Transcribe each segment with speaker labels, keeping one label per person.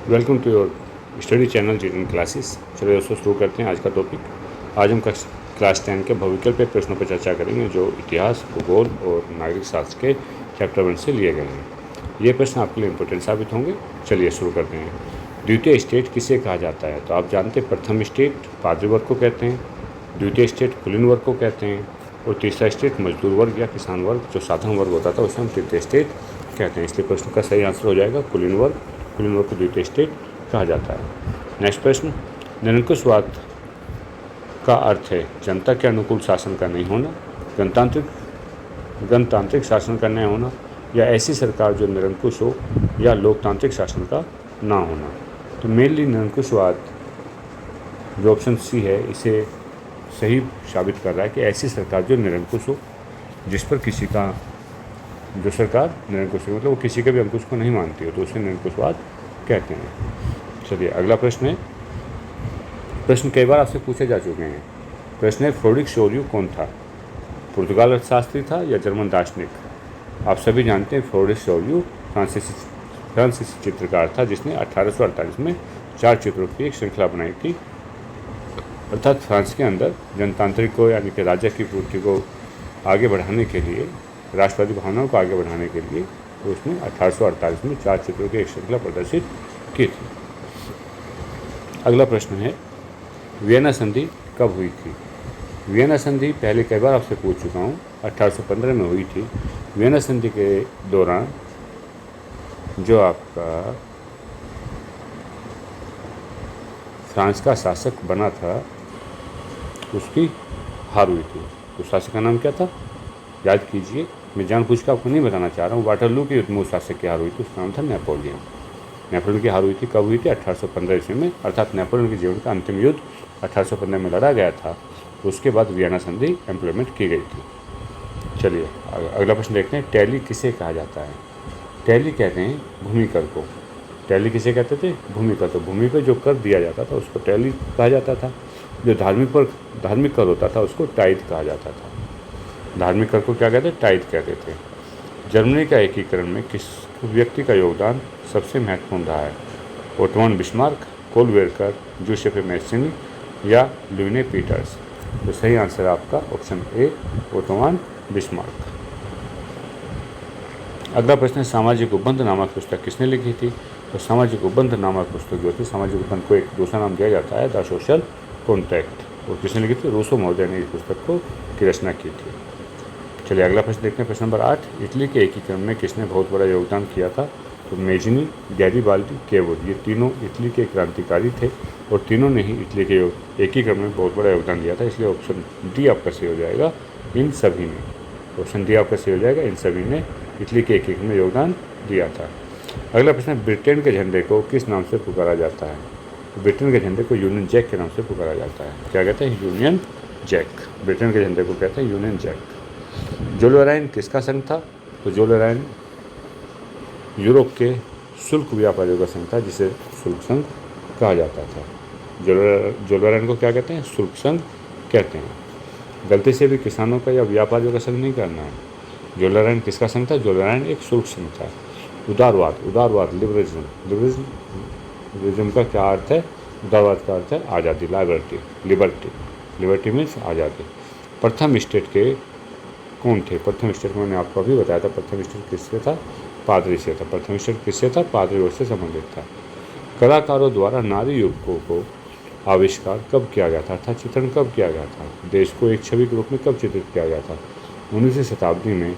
Speaker 1: Welcome to your study channel जीडन classes. चलिए दोस्तों शुरू करते हैं आज का टॉपिक। आज हम क्लास 10 के भविकल्प प्रश्नों पर चर्चा करेंगे जो इतिहास, भूगोल और नागरिक शास्त्र के चैप्टर 1 से लिए गए हैं। ये प्रश्न आपके लिए इम्पोर्टेंट साबित होंगे। चलिए शुरू करते हैं। द्वितीय स्टेट किसे कहा जाता है? तो आप जानते हैं प्रथम स्टेट पादरी वर्ग को कहते हैं, द्वितीय स्टेट कुलीन वर्ग को कहते हैं, और तीसरा स्टेट मजदूर वर्ग या किसान वर्ग जो साधारण वर्ग होता था उसे हम तृतीय स्टेट कहते हैं। इसलिए प्रश्न का सही आंसर हो जाएगा कुलीन वर्ग। कुलीन वर्ग को द्वितीय स्टेट कहा जाता है। नेक्स्ट प्रश्न, निरंकुशवाद का अर्थ है जनता के अनुकूल शासन का नहीं होना, गणतांत्रिक शासन का नहीं होना, या ऐसी सरकार जो निरंकुश हो, या लोकतांत्रिक शासन का ना होना। तो मेनली निरंकुशवाद जो ऑप्शन सी है इसे सही साबित कर रहा है कि ऐसी सरकार जो निरंकुश हो, जिस पर किसी का जो सरकार निरंकुश है मतलब वो किसी के भी अंकुश को नहीं मानती हो तो उसे निरंकुशवाद कहते हैं। चलिए अगला प्रश्न है। प्रश्न कई बार आपसे पूछे जा चुके हैं। प्रश्न है फ्रोडिक शोरियो कौन था? पुर्तगाल अर्थशास्त्री था या जर्मन दार्शनिक? आप सभी जानते हैं फ्रोडिक शोरियो फ्रांसीसी चित्रकार था जिसने 1848 में 4 चित्रों की एक श्रृंखला बनाई थी। अर्थात फ्रांस के अंदर जनतांत्रिक को यानी कि राजा की पूर्ति को आगे बढ़ाने के लिए, राष्ट्रवादी भावनाओं को आगे बढ़ाने के लिए तो उसने 1848 में 4 चित्रों की एक श्रृंखला प्रदर्शित की थी। अगला प्रश्न है वियना संधि कब हुई थी? वियना संधि पहले कई बार आपसे पूछ चुका हूँ, 1815 में हुई थी। वियना संधि के दौरान जो आपका फ्रांस का शासक बना था उसकी हार हुई थी। उस शासक का नाम क्या था? याद कीजिए, मैं जानबूझ के आपको नहीं बताना चाह रहा हूँ। वाटरलू के युद्ध में उस शासक की हार हुई थी, उसका नाम था नेपोलियन। नेपोलियन की हार हुई थी कब हुई थी? 1815 ईस्वी में। अर्थात नेपोलियन के जीवन का अंतिम युद्ध 1815 में लड़ा गया था। उसके बाद वियना संधि इम्प्लीमेंट की गई थी। चलिए अगला प्रश्न देखते हैं। टैली किसे कहा जाता है? टैली कहते हैं भूमि कर को। टैली किसे कहते थे? भूमि कर। तो भूमि पर जो कर दिया जाता था उसको टैली कहा जाता था। जो धार्मिक कर होता था उसको टाइथ कहा जाता था। धार्मिक कर को क्या कहते? टाइथ कहते थे। जर्मनी का एकीकरण में किस व्यक्ति का योगदान सबसे महत्वपूर्ण रहा है? ओटोमन बिस्मार्क, कोलवेरकर, जूसेफ मैसिनी या लुइने पीटर्स? तो सही आंसर है आपका ऑप्शन ए, ओटोमन बिस्मार्क। अगला प्रश्न है सामाजिक उपबंध नामक पुस्तक किसने लिखी थी? तो सामाजिक उपबंध नामक पुस्तक जो थी, सामाजिक उपबंध को एक दूसरा नाम दिया जाता है द सोशल कॉन्ट्रैक्ट। और किसने लिखी थी? रूसो महोदय ने इस पुस्तक को की रचना की थी। चलिए अगला प्रश्न देखते हैं। प्रश्न नंबर 8, इटली के एकीकरण में किसने बहुत बड़ा योगदान किया था? तो मेजिनी, गैरीबाल्दी, केवुड, ये तीनों इटली के क्रांतिकारी थे और तीनों ने ही इटली के एकीकरण में बहुत बड़ा योगदान दिया था। इसलिए ऑप्शन डी आपका सही हो जाएगा, इन सभी ने। ऑप्शन डी आपका सही हो जाएगा, इन सभी ने इटली के एकीकरण में योगदान दिया था। अगला प्रश्न, ब्रिटेन के झंडे को किस नाम से पुकारा जाता है? तो ब्रिटेन के झंडे को यूनियन जैक के नाम से पुकारा जाता है। क्या कहते हैं? Union Jack. ब्रिटेन के झंडे को कहते हैं यूनियन जैक। जूल वेर्न किसका संघ था? तो जूल वेर्न यूरोप के शुल्क व्यापारियों का संघ था जिसे शुल्क संघ कहा जाता था। जूल वेर्न को क्या कहते हैं? शुल्क संघ कहते हैं। गलती से भी किसानों का या व्यापारियों का संघ नहीं करना है। जूल वेर्न किसका संघ था? जूल वेर्न एक शुल्क संघ था। उदारवाद, लिबरलिज्म का क्या अर्थ है? उदारवाद का अर्थ है आज़ादी, लिबर्टी मीन्स आज़ादी। प्रथम स्टेट के कौन थे? प्रथम स्टेट मैंने आपको अभी बताया था। प्रथम स्टेट किससे था? पादरी से था। प्रथम स्टेट किससे था? पादरी वर्ग से संबंधित था। कलाकारों द्वारा नारी युवकों को आविष्कार कब किया गया था? चित्रण कब किया गया था? देश को एक छवि के रूप में कब चित्रित किया गया था? 19वीं शताब्दी में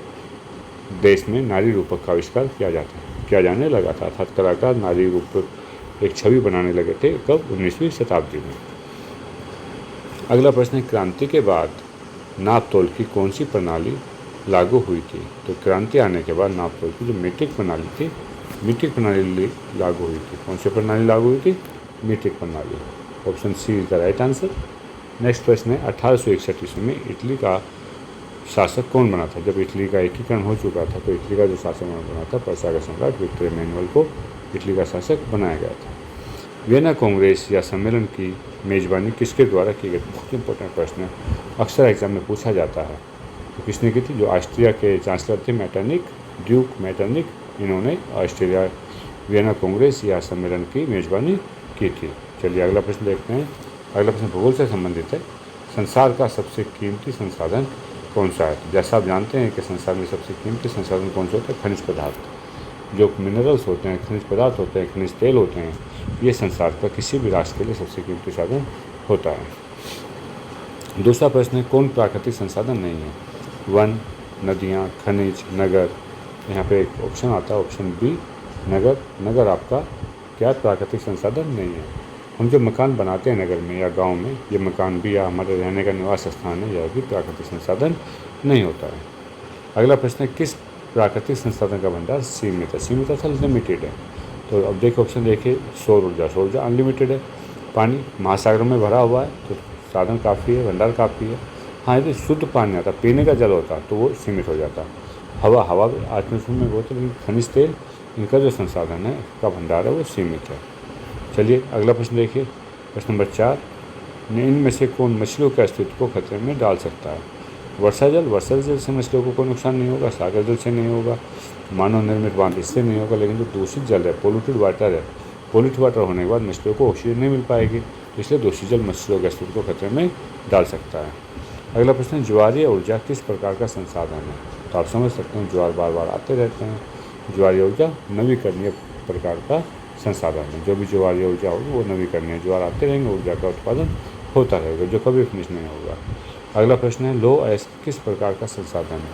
Speaker 1: देश में नारी रूपक का आविष्कार किया जाने लगा था। अर्थात कलाकार नारी रूपक एक छवि बनाने लगे थे। कब? 19वीं शताब्दी में। अगला प्रश्न है क्रांति के बाद नाप तोल की कौन सी प्रणाली लागू हुई थी? तो क्रांति आने के बाद नाप तोल की जो मीट्रिक प्रणाली थी, मीट्रिक प्रणाली लागू हुई थी। कौन सी प्रणाली लागू हुई थी? मीट्रिक प्रणाली। Option C is the right answer. Next प्रश्न है 1861 ईस्वी में इटली का शासक कौन बना था? जब इटली का एकीकरण हो चुका था तो इटली का जो शासक बना था, पर्शिया का सम्राट विक्टर इमैनुअल को इटली का शासक बनाया गया था। वियना कांग्रेस या सम्मेलन की मेज़बानी किसके द्वारा की गई? बहुत इंपॉर्टेंट प्रश्न है, अक्सर एग्जाम में पूछा जाता है। तो किसने की थी? जो ऑस्ट्रिया के चांसलर थे मेटरनिक, ड्यूक मेटरनिक, इन्होंने ऑस्ट्रिया वियना कांग्रेस या सम्मेलन की मेजबानी की थी। चलिए अगला प्रश्न देखते हैं। अगला प्रश्न भूगोल से संबंधित है। संसार का सबसे कीमती संसाधन कौन सा है? जैसा आप जानते हैं कि संसार में सबसे कीमती संसाधन कौन सा होता है? खनिज पदार्थ। जो मिनरल्स होते हैं, खनिज पदार्थ होते हैं, खनिज तेल होते हैं, ये संसार का किसी भी राष्ट्र के लिए सबसे कीमती साधन होता है। दूसरा प्रश्न है, कौन प्राकृतिक संसाधन नहीं है? वन, नदियाँ, खनिज, नगर। यहाँ पे एक ऑप्शन आता है, ऑप्शन बी नगर। नगर आपका क्या प्राकृतिक संसाधन नहीं है। हम जो मकान बनाते हैं नगर में या गांव में, ये मकान भी या हमारे रहने का निवास स्थान है, यह भी प्राकृतिक संसाधन नहीं होता है। अगला प्रश्न है, किस प्राकृतिक संसाधन का भंडार सीमित है? सीमित अर्थात लिमिटेड है। तो अब देखिए ऑप्शन देखिए, सौर ऊर्जा। सौर ऊर्जा अनलिमिटेड है। पानी महासागरों में भरा हुआ है तो साधन काफ़ी है, भंडार काफ़ी है। हाँ, यदि शुद्ध पानी आता, पीने का जल होता तो वो सीमित हो जाता। हवा आत्मसुन में बहुत है, लेकिन खनिज तेल, इनका जो संसाधन है, इसका भंडार है, वो सीमित है। चलिए अगला प्रश्न देखिए, प्रश्न नंबर 4, इनमें से कौन मछलियों के अस्तित्व को खतरे में डाल सकता है? वर्षा जल से मछलियों को कोई नुकसान नहीं होगा, सागर जल से नहीं होगा, मानव निर्मित बांध इससे नहीं होगा। लेकिन जो दूषित जल है, पोल्यूटेड वाटर है, पोल्यूटेड वाटर होने के बाद मछलियों को ऑक्सीजन नहीं मिल पाएगी, तो इसलिए दूषित जल मछलियों के अस्तित्व को खतरे में डाल सकता है। अगला प्रश्न, ज्वारीय ऊर्जा किस प्रकार का संसाधन है? तो आप समझ सकते हैं, ज्वार बार बार आते रहते हैं। ज्वारीय ऊर्जा नवीकरणीय प्रकार का संसाधन है। जो भी ज्वारीय ऊर्जा होगी वो नवीकरणीय, ज्वार आते रहेंगे, ऊर्जा का उत्पादन होता रहेगा, जो कभी फिनिश नहीं होगा। अगला प्रश्न है, लौह अयस्क किस प्रकार का संसाधन है?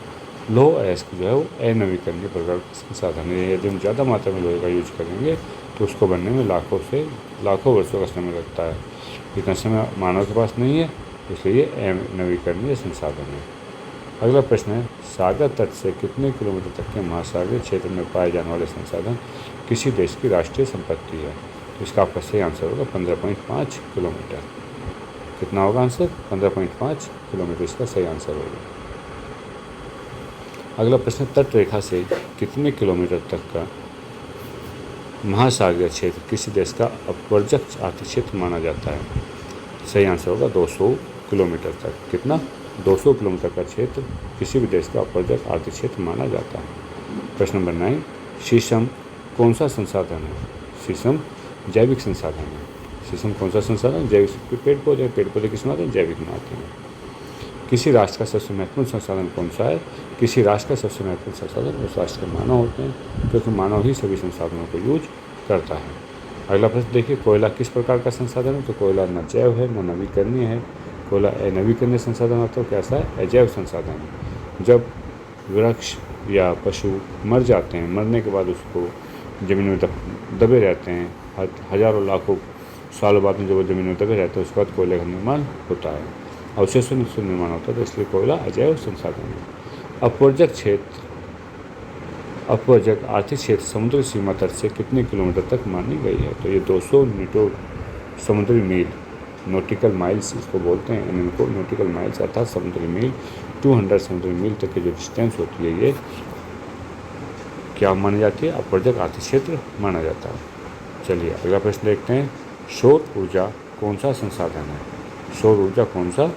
Speaker 1: लौह अयस्क जो है वो अनवीकरणीय प्रकार का संसाधन है। यदि हम ज़्यादा मात्रा में लोहे का यूज करेंगे तो उसको बनने में लाखों वर्षों का समय लगता है। इतना समय मानव के पास नहीं है, इसलिए अनवीकरणीय संसाधन है। अगला प्रश्न है, सागर तट से कितने किलोमीटर तक के महासागरीय क्षेत्र में पाए जाने वाले संसाधन किसी देश की राष्ट्रीय संपत्ति है? तो इसका आपका सही आंसर होगा 15.5 किलोमीटर। कितना होगा आंसर? 15.5 किलोमीटर इसका सही आंसर होगा। अगला प्रश्न, तट रेखा से कितने किलोमीटर तक का महासागरीय क्षेत्र किसी देश का अपवर्जक आर्थिक क्षेत्र माना जाता है? सही आंसर होगा 200 किलोमीटर तक। कितना? 200 किलोमीटर का क्षेत्र किसी भी देश का अपवर्जक आर्थिक क्षेत्र माना जाता है। प्रश्न नंबर 9, शीशम कौन सा संसाधन है? शीशम जैविक संसाधन है। शीशम कौन सा संसाधन? जैविक। पेड़ पौधे किस में आते हैं? जैविक में आते हैं। किसी राष्ट्र का सबसे महत्वपूर्ण संसाधन कौन सा है? किसी राष्ट्र का सबसे महत्वपूर्ण संसाधन उस राष्ट्र के मानव होते हैं, क्योंकि मानव ही सभी संसाधनों को यूज करता है। अगला प्रश्न देखिए, कोयला किस प्रकार का संसाधन है? तो कोयला न जैव है न नवीकरणीय है। कोयला अनवीकरणीय संसाधन आता है, कैसा है? अजैव संसाधन है। जब वृक्ष या पशु मर जाते हैं, मरने के बाद उसको ज़मीन में दबे रहते हैं, हजारों लाखों सालों बाद में जब वो ज़मीन में दबे रहते हैं, उसके बाद कोयले का निर्माण होता है, अवशेषों से निर्माण होता है, तो इसलिए कोयला अजैव संसाधन है। अपवर्जक आर्थिक क्षेत्र समुद्री सीमा तट से कितने किलोमीटर तक मानी गई है? तो ये 200 समुद्री मील, नॉटिकल माइल्स इसको बोलते हैं, इनको नॉटिकल माइल्स अर्थात समुद्री मील, 200 समुद्री मील तक की जो डिस्टेंस होती है, ये क्या मानी जाती है? अपवर्जक आर्थिक क्षेत्र माना जाता है। चलिए अगला प्रश्न देखते हैं, सौर ऊर्जा कौन सा संसाधन है? सौर ऊर्जा कौन सा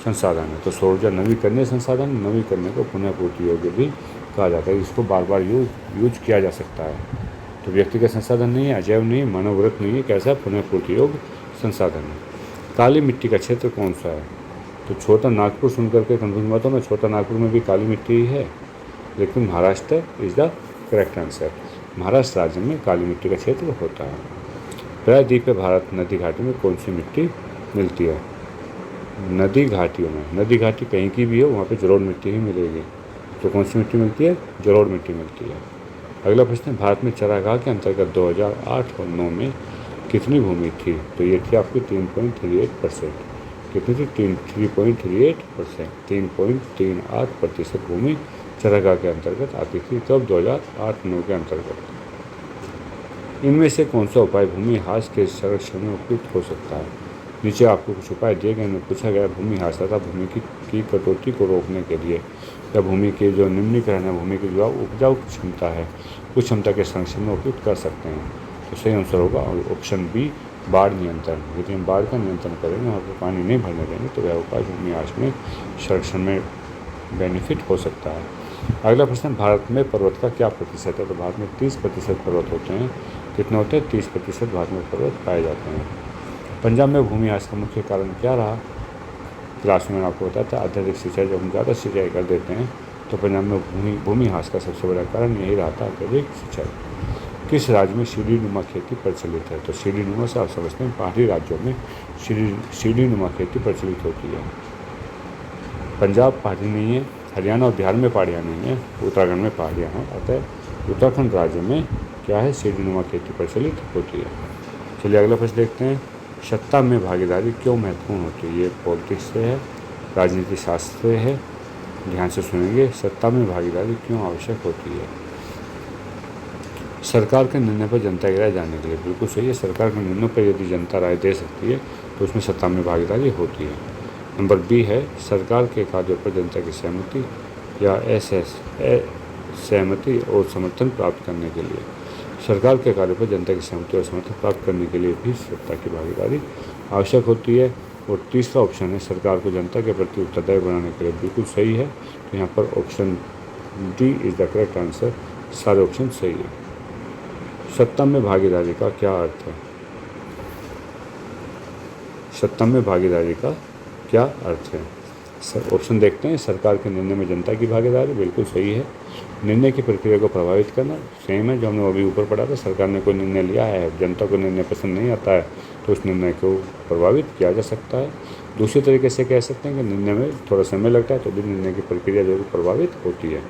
Speaker 1: संसाधन है? तो सौर ऊर्जा नवीकरणीय संसाधन, नवीकरणीय को पुनः पूर्ति योग्य भी कहा जाता है। इसको बार बार यूज किया जा सकता है। तो व्यक्तिगत संसाधन नहीं है, अजैव नहीं है, मानववृत्त नहीं है, कैसा? पुनः पूर्ति योग्य संसाधन है। काली मिट्टी का क्षेत्र कौन सा है? तो छोटा नागपुर सुन करके कंफ्यूज मत होना, छोटा नागपुर में भी काली मिट्टी ही है, लेकिन Maharashtra is the correct answer. Maharashtra राज्य में काली मिट्टी का क्षेत्र होता है। प्रायद्वीप भारत नदी घाटी में कौन सी मिट्टी मिलती है? नदी घाटियों में, नदी घाटी कहीं की भी हो, वहाँ पे जलोढ़ मिट्टी ही मिलेगी। तो कौन सी मिट्टी मिलती है? जलोढ़ मिट्टी मिलती है। अगला प्रश्न है, भारत में चरागाह के अंतर्गत 2008 और 2009 में कितनी भूमि थी? तो ये थी आपकी 3.38%। कितनी थी? 3.38%, 3.38% भूमि चरागाह के अंतर्गत आती थी तब 2008-9 के अंतर्गत। इनमें से कौन सा उपाय भूमि ह्रास के संरक्षण में उपयुक्त हो सकता है? नीचे आपको कुछ उपाय दिए गए, में पूछा गया भूमि ह्रास तथा भूमि की कटौती को रोकने के लिए, या भूमि के जो निम्नीकरण है, भूमि की जो उपजाऊ क्षमता है, उस क्षमता के संरक्षण में उपयुक्त कर सकते हैं। तो सही आंसर होगा ऑप्शन बी, बाढ़ नियंत्रण। यदि हम बाढ़ का नियंत्रण करेंगे, वहाँ पर पानी नहीं भरने देंगे, तो वह उपाय भूमि ह्रास में संरक्षण में बेनिफिट हो सकता है। अगला प्रश्न, भारत में पर्वत का क्या प्रतिशत है? तो भारत में 30% पर्वत होते हैं, कितना होता है 30% भारत में पर्वत पाए जाते हैं। पंजाब में भूमिह्रास का मुख्य कारण क्या रहा? क्लास में आपको बताया था अत्यधिक सिंचाई, जब हम ज़्यादा सिंचाई कर देते हैं तो पंजाब में भूमिह्रास का सबसे बड़ा कारण यही रहा था, अत्यधिक सिंचाई। किस राज्य में सीढ़ीनुमा खेती प्रचलित है? तो सीढ़ीनुमा से आप समझते हैं पहाड़ी राज्यों में सीढ़ीनुमा खेती प्रचलित होती है। पंजाब पहाड़ी नहीं है, हरियाणा और बिहार में पहाड़ियाँ नहीं हैं, उत्तराखंड में पहाड़ियाँ हैं, अतः उत्तराखंड राज्य में क्या है, सीढ़ीनुमा खेती प्रचलित होती है। चलिए अगला प्रश्न देखते हैं। सत्ता में भागीदारी क्यों महत्वपूर्ण होती है? ये पॉलिटिक्स से है, राजनीति शास्त्र से है, ध्यान से सुनेंगे। सत्ता में भागीदारी क्यों आवश्यक होती है? सरकार के निर्णय पर जनता की राय जानने के लिए, बिल्कुल सही है। सरकार के निर्णय पर यदि जनता राय दे सकती है तो उसमें सत्ता में भागीदारी होती है। नंबर बी है सरकार के कार्यों पर जनता की सहमति या सहमति और समर्थन प्राप्त करने के लिए। सरकार के कार्यों पर जनता की सहमति और समर्थन प्राप्त करने के लिए भी सत्ता की भागीदारी आवश्यक होती है। और तीसरा ऑप्शन है सरकार को जनता के प्रति उत्तरदायी बनाने के लिए, बिल्कुल सही है। तो यहाँ पर option D is the correct answer, सारे ऑप्शन सही है। सत्ता में भागीदारी का क्या अर्थ है? सत्ता में भागीदारी का क्या अर्थ है? ऑप्शन देखते हैं। सरकार के निर्णय में जनता की भागीदारी, बिल्कुल सही है। निर्णय की प्रक्रिया को प्रभावित करना, सेम है जो हमने अभी ऊपर पढ़ा था। सरकार ने कोई निर्णय लिया है, जनता को निर्णय पसंद नहीं आता है तो उस निर्णय को प्रभावित किया जा सकता है। दूसरे तरीके से कह सकते हैं कि निर्णय में थोड़ा समय लगता है तो भी निर्णय की प्रक्रिया जरूर प्रभावित होती है।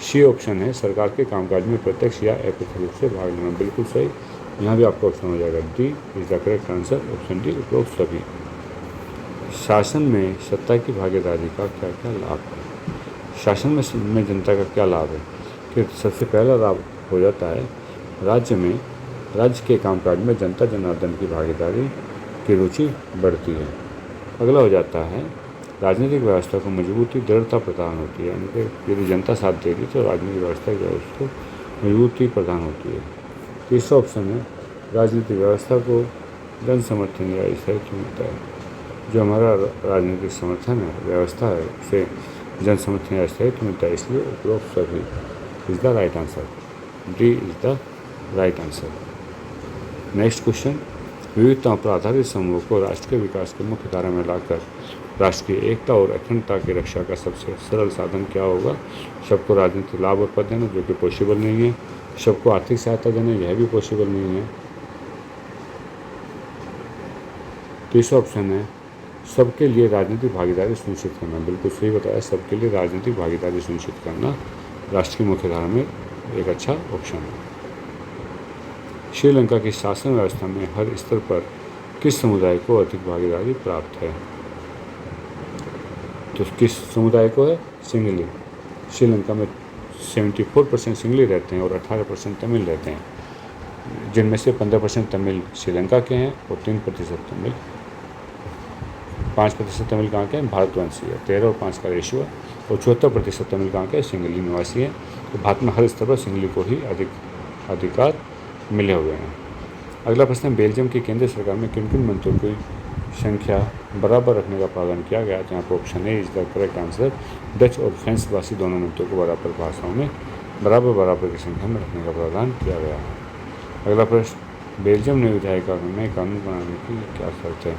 Speaker 1: सी ऑप्शन है सरकार के कामकाज में प्रत्यक्ष या अप्रत्यक्ष रूप से भाग लेना, बिल्कुल सही। यहाँ भी आपका ऑप्शन हो जाएगा D is the correct answer, option D उपरोक्त सभी। शासन में सत्ता की भागीदारी का क्या क्या लाभ है? शासन में जनता का क्या लाभ है? कि सबसे पहला लाभ हो जाता है राज्य के कामकाज में जनता जनार्दन की भागीदारी की रुचि बढ़ती है। अगला हो जाता है राजनीतिक व्यवस्था को मजबूती दृढ़ता प्रदान होती है, यानी कि यदि जनता साथ दे रही तो राजनीतिक व्यवस्था की उसको मजबूती प्रदान होती है। तीसरा ऑप्शन है राजनीतिक व्यवस्था को जन समर्थन या स्थायित्व मिलता है। जो हमारा राजनीतिक समर्थन है, व्यवस्था है, उसे जन समर्थन या स्थायित्व मिलता है, इसलिए उपरोक्त सभी is the right answer, D is the right answer. Next question, विविधताओं पर आधारित समूह को राष्ट्र के विकास के मुख्य धारा में लाकर राष्ट्र की एकता और अखंडता की रक्षा का सबसे सरल साधन क्या होगा? सबको राजनीतिक लाभ और पद देना, जो कि पॉसिबल नहीं है। सबको आर्थिक सहायता देना, यह भी पॉसिबल नहीं है। तीसरा ऑप्शन है सबके लिए राजनीतिक भागीदारी सुनिश्चित करना, बिल्कुल सही बताया। सबके लिए राजनीतिक भागीदारी सुनिश्चित करना राष्ट्र की मुख्यधारा में एक अच्छा ऑप्शन है। श्रीलंका की शासन व्यवस्था में हर स्तर पर किस समुदाय को अधिक भागीदारी प्राप्त है? तो किस समुदाय को है? सिंगली। श्रीलंका में 74% सिंगली रहते हैं और 18% तमिल रहते हैं, जिनमें से 15% तमिल श्रीलंका के हैं और 3% तमिल 5% तमिल कहाँ के हैं? भारतवंशी है। 13 और 5 का रेशियो है। और 74% तमिल कहाँ के हैं? सिंगली निवासी हैं। तो भारत में हर स्तर पर सिंगली को ही अधिकार मिले हुए हैं। अगला प्रश्न है बेल्जियम की केंद्रीय सरकार में किन किन मंत्रियों की संख्या बराबर रखने का प्रावधान किया गया? तो यहाँ पर option A is the correct answer. Dutch और फ्रेंच भाषी दोनों मंत्रियों को बराबर भाषाओं में बराबर की संख्या में रखने का प्रावधान किया गया है। अगला प्रश्न, बेल्जियम ने विधायिका में कानून बनाने की क्या शर्त है?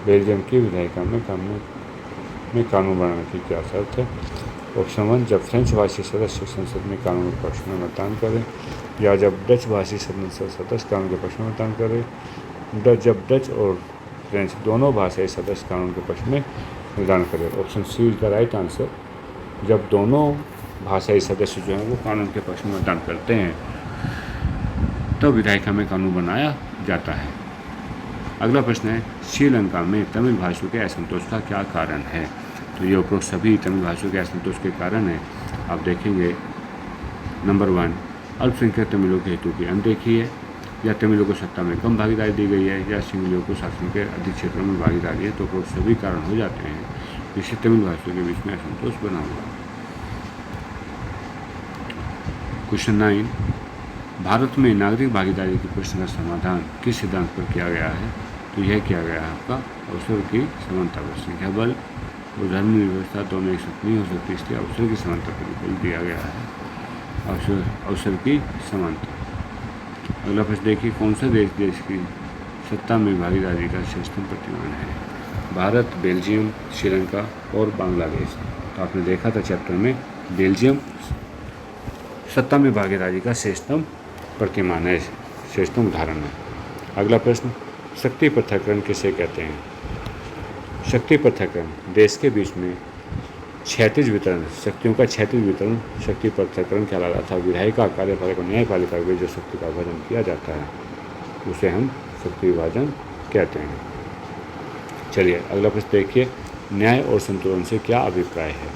Speaker 1: बेल्जियम की विधायिका में कानून बनाने की क्या शर्त है? ऑप्शन 1, जब फ्रेंच भाषी सदस्य संसद में कानून के पक्ष में मतदान करें, या जब डच भाषी सदस्य कानून के पक्ष में मतदान करें, जब डच और फ्रेंच दोनों भाषाई सदस्य कानून के पक्ष में मतदान करें। Option C is the right answer, जब दोनों भाषाई सदस्य जो हैं वो कानून के पक्ष में मतदान करते हैं तो विधायिका में कानून बनाया जाता है। अगला प्रश्न है श्रीलंका में तमिल भाषियों के असंतोष का क्या कारण है? तो ये उपरोक्त सभी तमिल भाषियों के असंतोष के कारण है। आप देखेंगे नंबर 1, अल्पसंख्यक तमिलों के हितों की अनदेखी है, या तमिलों को सत्ता में कम भागीदारी दी गई है, या सिंगलियों को शासन के अधिक क्षेत्रों में भागीदारी है। तो उपरोक्त सभी कारण हो जाते हैं जिससे तमिल भाषियों के बीच में असंतोष बना हुआ। क्वेश्चन 9, भारत में नागरिक भागीदारी के प्रश्न का समाधान किस सिद्धांत पर किया गया है? तो यह किया गया है आपका अवसर की समानता पर। संख्या बल और धर्मनिरपेक्षता दोनों एक साथ नहीं हो सकती, इसलिए अवसर की समानता पर बल दिया गया है, अवसर की समानता। अगला प्रश्न देखिए, कौन सा देश की सत्ता में भागीदारी का श्रेष्ठतम प्रतिमान है? भारत, बेल्जियम, श्रीलंका और बांग्लादेश। तो आपने देखा था चैप्टर में, बेल्जियम सत्ता में भागीदारी का श्रेष्ठतम प्रतिमान है, श्रेष्ठतम उदाहरण है। अगला प्रश्न, शक्ति पृथक्करण किसे कहते हैं? शक्ति पृथक्करण देश के बीच में क्षैतिज वितरण, शक्तियों का क्षैतिज वितरण शक्ति पृथक्करण कहलाता था। विधायिका, कार्यपालिका और न्यायपालिका में जो शक्ति का विभाजन किया जाता है उसे हम शक्ति विभाजन कहते हैं। चलिए अगला प्रश्न देखिए, न्याय और संतुलन से क्या अभिप्राय है?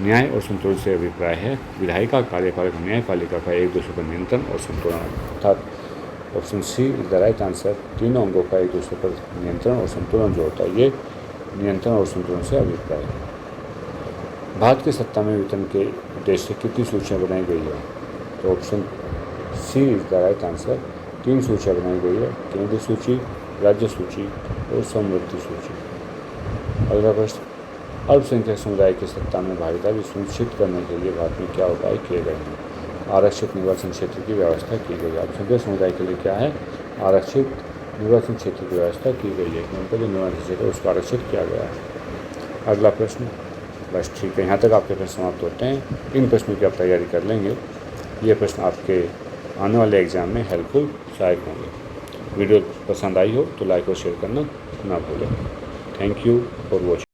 Speaker 1: न्याय और संतुलन से अभिप्राय है विधायिका, कार्यपालिका, न्यायपालिका का एक दूसरे पर नियंत्रण और संतुलन, अर्थात option C is the right answer. तीनों अंगों का एक दूसरे पर नियंत्रण और संतुलन जो होता है, ये नियंत्रण और संतुलन से अभिप्राय है। भारत के सत्ता में वितरण के उद्देश्य से कितनी सूचियाँ बनाई गई है? तो option C is the right answer. 3 सूचियाँ बनाई गई है, केंद्रीय सूची, राज्य सूची और समवर्ती सूची। अगला प्रश्न, अल्पसंख्यक समुदाय की सत्ता में भागीदारी सुनिश्चित करने के लिए भारत में क्या उपाय किए गए हैं? आरक्षित निर्वाचन क्षेत्र की व्यवस्था की गई है। अल्पसंख्यक समुदाय के लिए क्या है? आरक्षित निर्वाचन क्षेत्र की व्यवस्था की गई है, उनका जो निर्वाचन क्षेत्र है उसको आरक्षित किया गया है। अगला प्रश्न, बस ठीक है, यहाँ तक आपके प्रश्न समाप्त होते हैं। इन प्रश्नों की आप तैयारी कर लेंगे, ये प्रश्न आपके आने वाले एग्जाम में हेल्पफुल सहायक होंगे। वीडियो पसंद आई हो तो लाइक और शेयर करना ना भूलें। Thank you for watching.